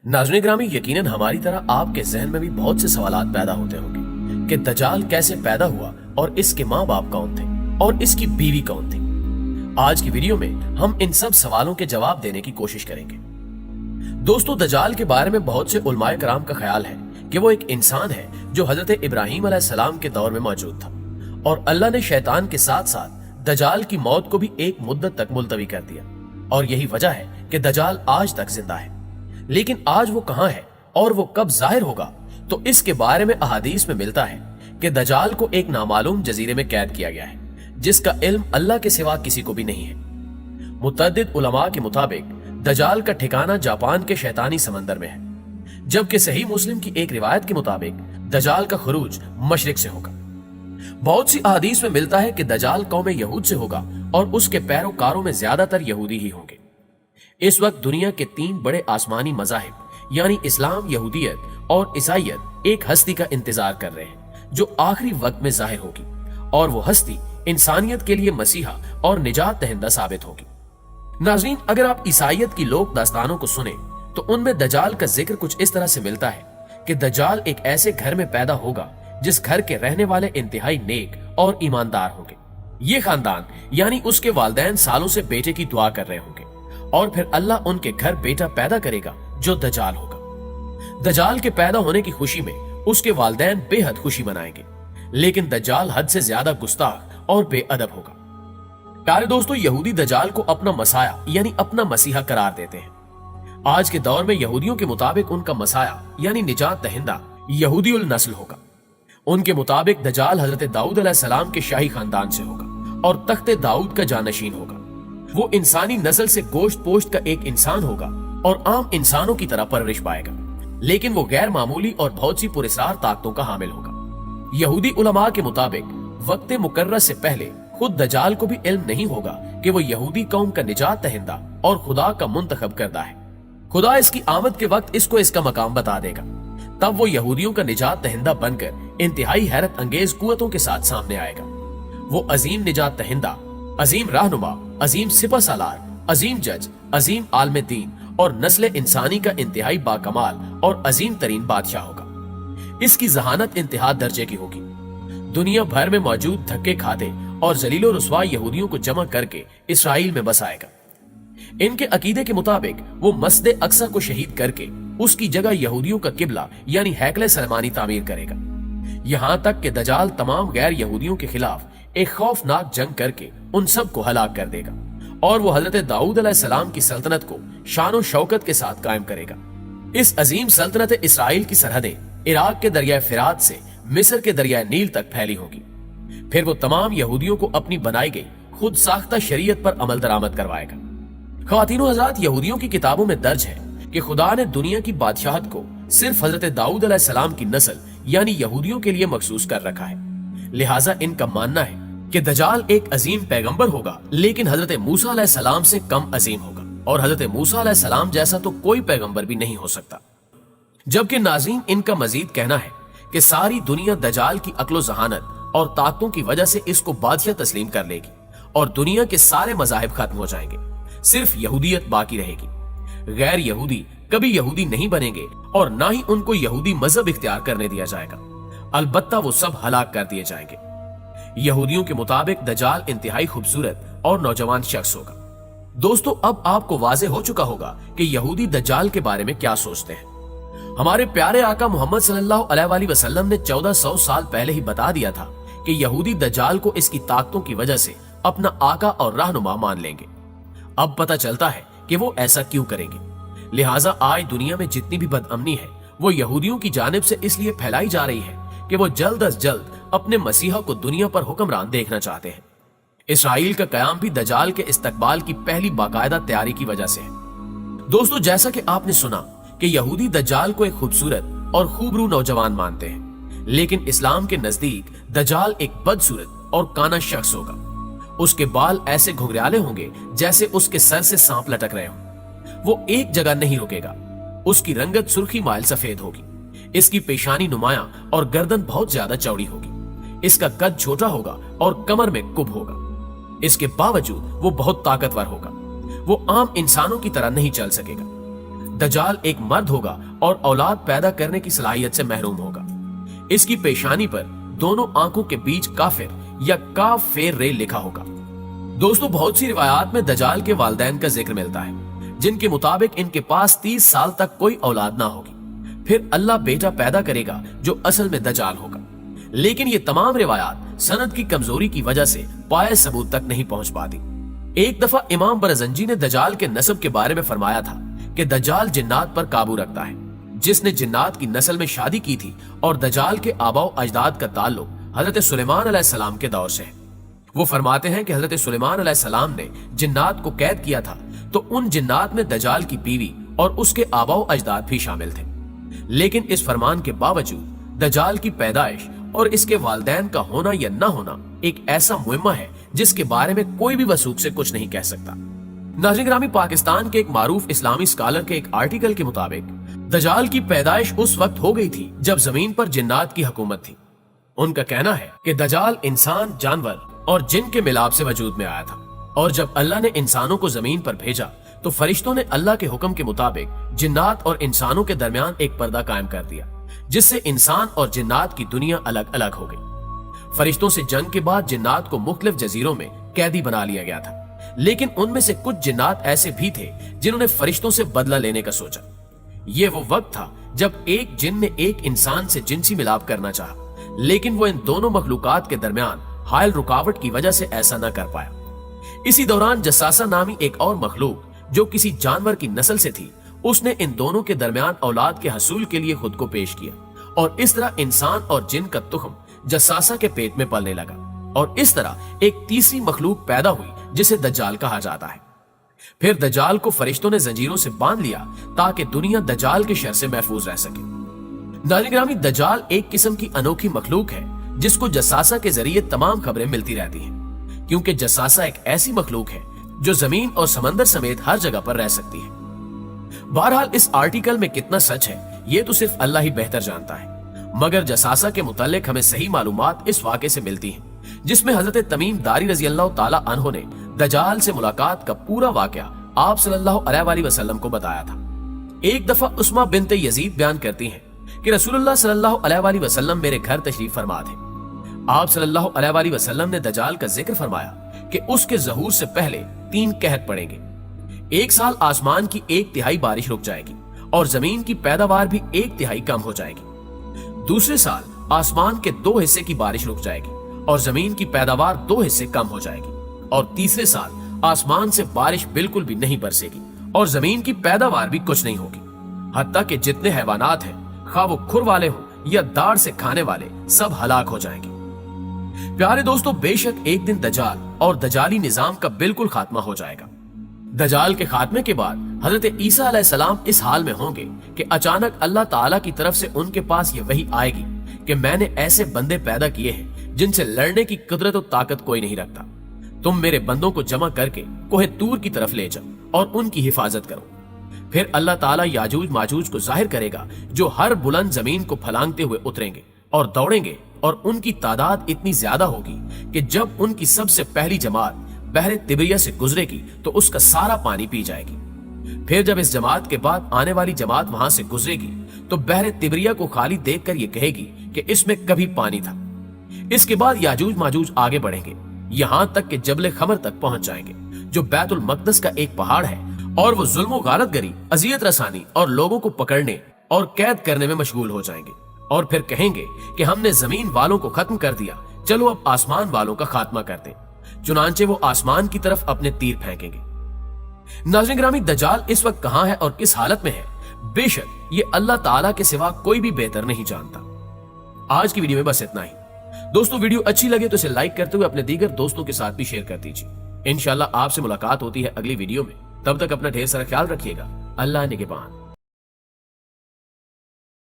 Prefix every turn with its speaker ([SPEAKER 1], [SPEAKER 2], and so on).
[SPEAKER 1] नाज़रीन ग्रामी, यकीनन हमारी तरह आपके जहन में भी बहुत से सवालात पैदा होते होंगे कि दज्जाल कैसे पैदा हुआ और इसके माँ बाप कौन थे और इसकी बीवी कौन थी। आज की वीडियो में हम इन सब सवालों के जवाब देने की कोशिश करेंगे। दोस्तों, दज्जाल के बारे में बहुत से उलमाए कराम का ख्याल है कि वो एक इंसान है जो हजरत इब्राहीम अलैहिस्सलाम के दौर में मौजूद था और अल्लाह ने शैतान के साथ साथ दज्जाल की मौत को भी एक मुद्दत तक मुलतवी कर दिया और यही वजह है कि दज्जाल आज तक जिंदा है। लेकिन आज वो कहां है और वो कब जाहिर होगा, तो इसके बारे में अहादीस में मिलता है कि दज्जाल को एक नामालूम जजीरे में कैद किया गया है जिसका इल्म अल्लाह के सिवा किसी को भी नहीं है। मुतअद्दिद उलमा के मुताबिक दज्जाल का ठिकाना जापान के शैतानी समंदर में है, जबकि सही मुस्लिम की एक रिवायत के मुताबिक दज्जाल का खुरूज मशरिक से होगा। बहुत सी अहादीस में मिलता है कि दज्जाल कौम यहूद से होगा और उसके पैरोकारों में ज्यादातर यहूदी ही होंगे। इस वक्त दुनिया के 3 बड़े आसमानी मज़ाहिब यानी इस्लाम, यहूदियत और ईसाईयत एक हस्ती का इंतजार कर रहे हैं जो आखिरी वक्त में जाहिर होगी और वो हस्ती इंसानियत के लिए मसीहा और निजात दहिंदा साबित होगी। नाज़रीन, अगर आप ईसाईयत की लोक दास्तानों को सुने तो उनमें दज्जाल का जिक्र कुछ इस तरह से मिलता है कि दज्जाल एक ऐसे घर में पैदा होगा जिस घर के रहने वाले इंतहाई नेक और ईमानदार होंगे। ये खानदान यानी उसके वालिदैन सालों से बेटे की दुआ कर रहे होंगे और फिर अल्लाह उनके घर बेटा पैदा करेगा जो दज्जाल होगा। दज्जाल के पैदा होने की खुशी में उसके वालिदैन बेहद खुशी मनाएंगे, लेकिन दज्जाल हद से ज्यादा गुस्ताख और बेअदब होगा। प्यारे दोस्तों, यहूदी दज्जाल को अपना मसाया यानी अपना मसीहा करार देते हैं। आज के दौर में यहूदियों के मुताबिक उनका मसाया यानी निजात दहिंदा यहूदीउल नस्ल होगा। उनके मुताबिक दज्जाल हजरत दाऊद अलैहिस्सलाम के शाही खानदान से होगा और तख्ते दाऊद का जानशीन होगा। वो इंसानी नस्ल से गोश्त पोश्त का एक इंसान होगा और आम इंसानों की तरह परवरिश पाएगा, लेकिन वो गैर मामूली और बहुत सी पुरस्कार ताकतों का हामिल होगा। यहूदी उलमा के मुताबिक वक्त मुकर्रर से पहले खुद दज्जाल को भी इल्म नहीं होगा कि वो यहूदी कौम का निजात दहिंदा और खुदा का मुंतखब करदा है। खुदा इसकी आमद के वक्त इसको इसका मकाम बता देगा, तब वो यहूदियों का निजात दहिंदा बनकर इंतहाई हैरत अंगेज कुव्वतों के साथ सामने आएगा। वो अजीम निजात दहिंदा, अजीम रहनुमा, अजीम सिपह सालार, अजीम जज, अजीम आलम दीन और नस्ल इंसानी का इंतहाई बाकमाल और अजीम तरीन बादशाह होगा। इसकी जहानत इंतहा दर्जे की होगी। दुनिया भर में मौजूद धक्के खाते और जलीलो रुस्वा यहूदियों को जमा करके इसराइल में बसाएगा। इनके अकीदे के मुताबिक वो मस्जिद अक्सा को शहीद करके उसकी जगह यहूदियों का किबला यानी हैकले सलमानी तामीर करेगा। यहाँ तक कि दज्जाल तमाम गैर यहूदियों के खिलाफ एक खौफनाक जंग करके उन सब को हलाक कर देगा और वो हजरत दाऊद अलैहिस्सलाम की सल्तनत को शान और शौकत के साथ कायम करेगा। इस अजीम सल्तनत इसराइल की सरहदें इराक के दरिया फिरात से मिस्र के दरिया नील तक फैली होगी। फिर वो तमाम यहूदियों को अपनी बनाई गई खुद साख्ता शरीयत पर अमल दरामद करवाएगा। ख्वातीनो हज़रात, यहूदियों की किताबों में दर्ज है कि खुदा ने दुनिया की बादशाहत को सिर्फ हजरत दाऊद अलैहिस्सलाम की नस्ल यानी यहूदियों के लिए मखसूस कर रखा है। लिहाजा इनका मानना है कि दज्जाल एक अजीम पैगंबर होगा, लेकिन हजरत मूसा अलैहिस्सलाम से कम अजीम होगा और हजरत मूसा अलैहिस्सलाम जैसा तो कोई पैगंबर भी नहीं हो सकता। जबकि नाज़रीन, इनका मजीद कहना है कि सारी दुनिया दज्जाल की अक्लो जहानत और ताकतों की वजह से इसको बादशाह तस्लीम कर लेगी और दुनिया के सारे मज़ाहिब खत्म हो जाएंगे, सिर्फ यहूदियत बाकी रहेगी। गैर यहूदी कभी यहूदी नहीं बनेंगे और ना ही उनको यहूदी मजहब इख्तियार करने दिया जाएगा, अलबत्ता वो सब हलाक कर दिए जाएंगे। यहूदियों के मुताबिक दज्जाल इंतहाई खूबसूरत और नौजवान शख्स होगा। दोस्तों, अब आपको वाज़ेह हो चुका होगा कि यहूदी दज्जाल के बारे में क्या सोचते हैं। हमारे प्यारे आका मोहम्मद सल्लल्लाहु अलैहि वसल्लम ने 1400 साल पहले ही बता दिया था कि यहूदी दज्जाल को इसकी ताकतों की वजह से अपना आका और रहनुमा मान लेंगे। अब पता चलता है कि वो ऐसा क्यों करेंगे। लिहाजा आज दुनिया में जितनी भी बदअमनी है वो यहूदियों की जानिब से इसलिए फैलाई जा रही है कि वो जल्द अज जल्द अपने मसीहा को दुनिया पर हुक्मरान देखना चाहते हैं। इसराइल का कयाम भी दज्जाल के इस्तकबाल की पहली बाकायदा तैयारी की वजह से है। दोस्तों, जैसा कि आपने सुना कि यहूदी दज्जाल को एक खूबसूरत और खूबरू नौजवान मानते हैं, लेकिन इस्लाम के नजदीक दज्जाल एक बदसूरत और काना शख्स होगा। उसके बाल ऐसे घुंघराले होंगे जैसे उसके सर से सांप लटक रहे हों। वो एक जगह नहीं रुकेगा। उसकी रंगत सुर्खी माइल सफेद होगी। इसकी पेशानी नुमाया और गर्दन बहुत ज्यादा चौड़ी होगी। इसका कद छोटा होगा और कमर में कुब होगा। इसके बावजूद वो बहुत ताकतवर होगा। वो आम इंसानों की तरह नहीं चल सकेगा। दजाल एक मर्द होगा और औलाद पैदा करने की सलाहियत से महरूम होगा। इसकी पेशानी पर दोनों आंखों के बीच काफिर या काफेर रे लिखा होगा। दोस्तों, बहुत सी रिवायात में दजाल के वालिदैन का जिक्र मिलता है, जिनके मुताबिक इनके पास 30 साल तक कोई औलाद ना होगी, फिर अल्लाह बेटा पैदा करेगा जो असल में दजाल होगा। लेकिन ये तमाम रिवायात सनद की कमजोरी की वजह से पाए सबूत तक नहीं पहुंच पाती। एक दफा इमाम बरजंजी ने दजाल के नस्ब के बारे में फरमाया था कि दजाल जिन्नात पर काबू रखता है। जिसने जिन्नात की नस्ल में शादी की थी और दजाल के आबाओ अजदाद का ताल्लुक हजरत सुलेमान अलैहिस्सलाम के दौर से है। वो फरमाते हैं कि हजरत सुलेमान अलैहिस्सलाम ने जिन्नात को कैद किया था, तो उन जिन्नात में दजाल की बीवी और उसके आबाओ अजदाद भी शामिल थे। लेकिन इस फरमान के बावजूद दजाल की पैदाइश और इसके वालिदैन का होना या न होना एक ऐसा मुहिम्मा है जिसके बारे में कोई भी वसूख से कुछ नहीं कह सकता। नाज़रीन ग्रामी, पाकिस्तान के एक मारूफ इस्लामी स्कॉलर के एक आर्टिकल के मुताबिक दजाल की पैदाइश उस वक्त हो गई थी जब जमीन पर जिन्नात की हुकूमत थी। उनका कहना है कि दजाल इंसान, जानवर और जिन के मिलाप से वजूद में आया था, और जब अल्लाह ने इंसानों को जमीन पर भेजा तो फरिश्तों ने अल्लाह के हुक्म के मुताबिक जिन्नात और इंसानों के दरमियान एक पर्दा कायम कर दिया, जिससे इंसान और जिन्नात की दुनिया अलग अलग हो गई। फरिश्तों से जंग के बाद जिन्नात को मुख्तलिफ जजीरों में कैदी बना लिया गया था, लेकिन उनमें से कुछ जिन्नात ऐसे भी थे जिन्होंने फरिश्तों से बदला लेने का सोचा। ये वो वक्त था जब एक जिन ने एक इंसान से जिनसी मिलाप करना चाहा, लेकिन वो इन दोनों मखलूकात के दरमियान हायल रुकावट की वजह से ऐसा न कर पाया। इसी दौरान जसासा नामी एक और मखलूक जो किसी जानवर की नस्ल से थी, उसने इन दोनों के दरमियान औलाद के हसूल के लिए खुद को पेश किया, और इस तरह इंसान और जिन का तुखम जसासा के पेट में पलने लगा, और इस तरह एक तीसरी मखलूक पैदा हुई जिसे दज्जाल कहा जाता है। फिर दज्जाल को फरिश्तों ने जंजीरों से बांध लिया ताकि दुनिया दज्जाल के शर से महफूज रह सके। नाज़रीन ग्रामी, दज्जाल एक किस्म की अनोखी मखलूक है जिसको जसासा के जरिए तमाम खबरें मिलती रहती हैं, क्योंकि जसासा एक ऐसी मखलूक है जो जमीन और समंदर समेत हर जगह पर रह सकती है। बहरहाल इस आर्टिकल में कितना सच है ये तो सिर्फ अल्लाह ही बेहतर जानता है, मगर जसासा के मुतालिक हमें सही मालूमात इस वाक़े से मिलती हैं, जिसमें हजरत तमीम दारी रजी अल्लाह ताला अन्हो ने दज्जाल से मुलाकात का पूरा वाकया आप सल्लल्लाहु अलैहि वसल्लम को बताया था। एक दफा उस्मा बिनते यजीद बयान करती हैं कि रसूलुल्लाह सल्लल्लाहु अलैहि वसल्लम मेरे घर तशरीफ फरमा थे। आप सल्लल्लाहु अलैहि वसल्लम ने दज्जाल का जिक्र फरमाया कि उसके ज़हूर से पहले 3 कहत पड़ेंगे। एक साल आसमान की 1/3 बारिश रुक जाएगी और जमीन की पैदावार भी 1/3 कम हो जाएगी। दूसरे साल आसमान के 2 हिस्से की बारिश रुक जाएगी और जमीन की पैदावार 2 हिस्से कम हो जाएगी। और तीसरे साल आसमान से बारिश बिल्कुल भी नहीं बरसेगी और जमीन की पैदावार भी कुछ नहीं होगी, हत्ता कि जितने हैवानात हैं, खा वो खुर वाले हो या दाढ़ से खाने वाले, सब हलाक हो जाएंगे। प्यारे दोस्तों, बेशक एक दिन दज्जाल और दज्जाली निजाम का बिल्कुल खात्मा हो जाएगा। दज्जाल के खात्मे के बाद हजरत ईसा अलैहिस्सलाम इस हाल में होंगे कि अचानक अल्लाह ताला की तरफ से उनके पास ये वही आएगी कि मैंने ऐसे बंदे पैदा किए हैं जिनसे लड़ने की कुदरत और ताकत कोई नहीं रखता। तुम मेरे बंदों को जमा करके कोहे तूर की तरफ ले जाओ और उनकी हिफाजत करो। फिर अल्लाह ताला याजूज माजूज को जाहिर करेगा जो हर बुलंद जमीन को फलांगते हुए उतरेंगे और दौड़ेंगे, और उनकी तादाद इतनी ज्यादा होगी कि जब उनकी सबसे पहली जमात बहरे तिब्रिया से गुजरेगी तो उसका सारा पानी पी जाएगी। फिर जब इस जमात के बाद आने वाली जमात वहां से गुजरेगी तो बहरे तिब्रिया को खाली देखकर ये कहेगी कि इसमें कभी पानी था। इसके बाद याजूज माजूज आगे बढ़ेंगे, यहाँ तक कि जबले खमर तक पहुंच जाएंगे, जो बैतुल मकदस का एक पहाड़ है, और वो जुल्म गारतगरी, अजियत रसानी और लोगों को पकड़ने और कैद करने में मशगूल हो जाएंगे, और फिर कहेंगे कि हमने जमीन वालों को खत्म कर दिया, चलो अब आसमान वालों का खात्मा कर दें। चुनांचे वो आसमान की तरफ अपने तीर फेंकेंगे। नाज़रीन ग्रामी, दज्जाल इस वक्त कहां है और किस हालत में है, बेशक ये अल्लाह ताला के सिवा कोई भी बेहतर नहीं जानता। आज की वीडियो में बस इतना ही। दोस्तों, वीडियो अच्छी लगे तो इसे लाइक करते हुए अपने दीगर दोस्तों के साथ भी शेयर कर दीजिए। इंशाल्लाह आपसे मुलाकात होती है अगली वीडियो में। तब तक अपना ढेर सारा ख्याल रखिएगा। अल्लाह निगहबान।